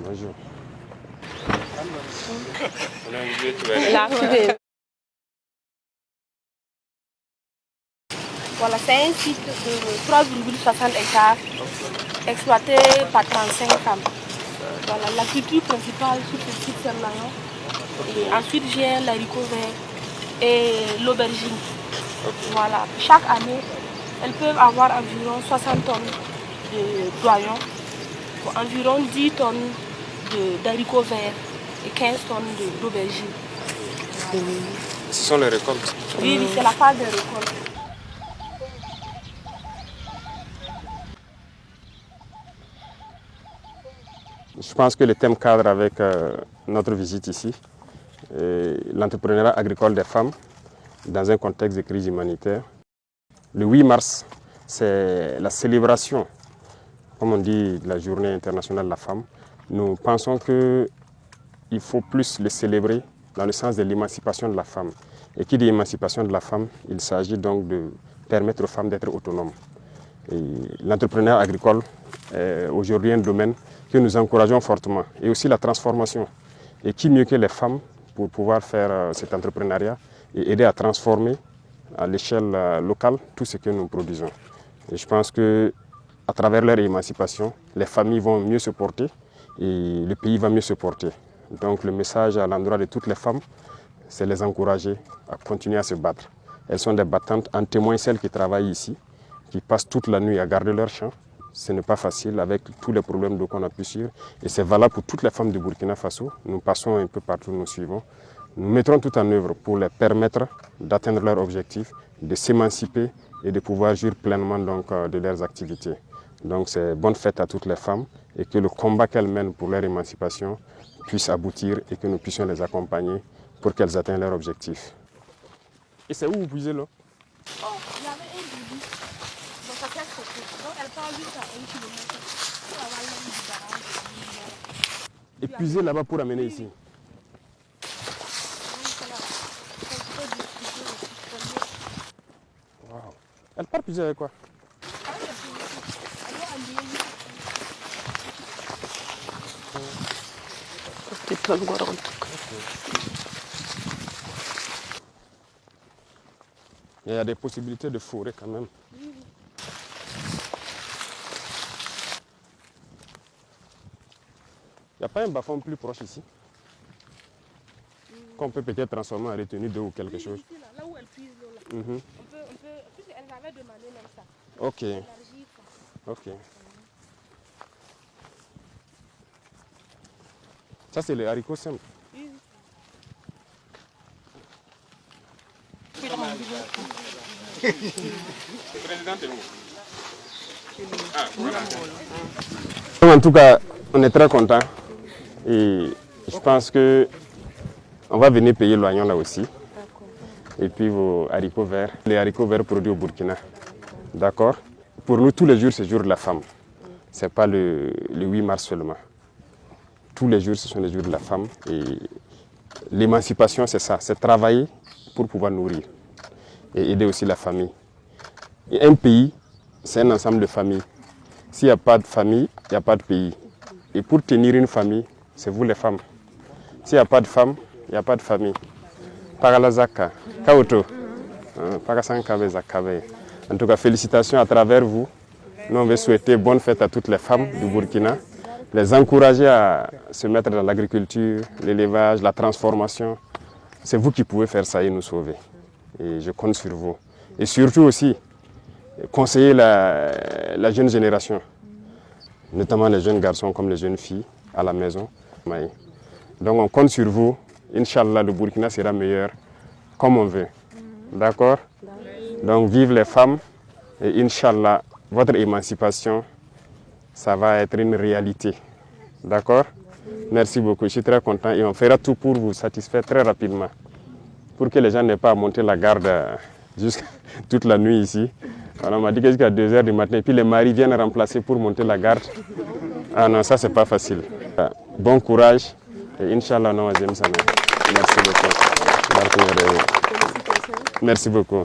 Bonjour. Voilà, c'est un site de 3,60 hectares exploité par 35 femmes. Voilà, la culture principale sur ce site, c'est l'oignon. Et ensuite vient l'haricot vert et l'aubergine. Voilà, chaque année, elles peuvent avoir environ 60 tonnes d'oignons, environ 10 tonnes d'haricots verts et 15 tonnes d'aubergine. Voilà. Ce sont les récoltes? Oui, oui, c'est la phase de récolte. Je pense que le thème cadre avec notre visite ici, l'entrepreneuriat agricole des femmes dans un contexte de crise humanitaire. Le 8 mars, c'est la célébration, comme on dit, de la journée internationale de la femme. Nous pensons qu'il faut plus le célébrer dans le sens de l'émancipation de la femme. Et qui dit émancipation de la femme, il s'agit donc de permettre aux femmes d'être autonomes. L'entrepreneuriat agricole est aujourd'hui un domaine que nous encourageons fortement, et aussi la transformation. Et qui mieux que les femmes pour pouvoir faire cet entrepreneuriat et aider à transformer à l'échelle locale tout ce que nous produisons. Et je pense qu'à travers leur émancipation, les familles vont mieux se porter et le pays va mieux se porter. Donc le message à l'endroit de toutes les femmes, c'est les encourager à continuer à se battre. Elles sont des battantes, en témoin celles qui travaillent ici, qui passent toute la nuit à garder leur champ. Ce n'est pas facile avec tous les problèmes d'eau qu'on a pu suivre. Et c'est valable pour toutes les femmes du Burkina Faso. Nous passons un peu partout, nous suivons. Nous mettrons tout en œuvre pour les permettre d'atteindre leurs objectifs, de s'émanciper et de pouvoir jouir pleinement donc, de leurs activités. Donc c'est bonne fête à toutes les femmes et que le combat qu'elles mènent pour leur émancipation puisse aboutir et que nous puissions les accompagner pour qu'elles atteignent leurs objectifs. Et c'est où vous puisez l'eau? Oh, il y avait un début. Donc ça fait côté. Donc elle part juste à 1 kilomètre. Pour avoir l'eau du barrage. Et puiser là-bas pour amener ici? Wow. Elle part puiser avec quoi? Il y a des possibilités de fourrer quand même. Il n'y a pas un bas-fond plus proche ici qu'on peut peut-être transformer en retenue d'eau ou quelque chose? Ici, là où elle puise l'eau, là. Elle avait demandé même ça. Ok. Ok. Ça, c'est les haricots simples. Oui. En tout cas, on est très contents et je pense que on va venir payer l'oignon là aussi. Et puis vos haricots verts, les haricots verts produits au Burkina. D'accord? Pour nous, tous les jours, c'est le jour de la femme. Ce n'est pas le 8 mars seulement. Tous les jours, ce sont les jours de la femme. Et l'émancipation, c'est ça, c'est travailler pour pouvoir nourrir et aider aussi la famille. Et un pays, c'est un ensemble de familles. S'il n'y a pas de famille, il n'y a pas de pays. Et pour tenir une famille, c'est vous les femmes. S'il n'y a pas de femmes, il n'y a pas de famille. Paralazaka, Kaoto, en tout cas, félicitations à travers vous. Nous, on veut souhaiter bonne fête à toutes les femmes du Burkina, les encourager à se mettre dans l'agriculture, l'élevage, la transformation. C'est vous qui pouvez faire ça et nous sauver. Et je compte sur vous. Et surtout aussi, conseiller la jeune génération, notamment les jeunes garçons comme les jeunes filles à la maison. Donc on compte sur vous. Inch'Allah, le Burkina sera meilleur comme on veut. D'accord? Donc vive les femmes et Inch'Allah, votre émancipation, ça va être une réalité. D'accord? Merci beaucoup, je suis très content et on fera tout pour vous satisfaire très rapidement. Pour que les gens n'aient pas à monter la garde jusqu'à toute la nuit ici. Alors, on m'a dit jusqu'à 2 h du matin et puis les maris viennent remplacer pour monter la garde. Ah non, ça c'est pas facile. Bon courage et Inch'Allah, merci beaucoup. Merci beaucoup.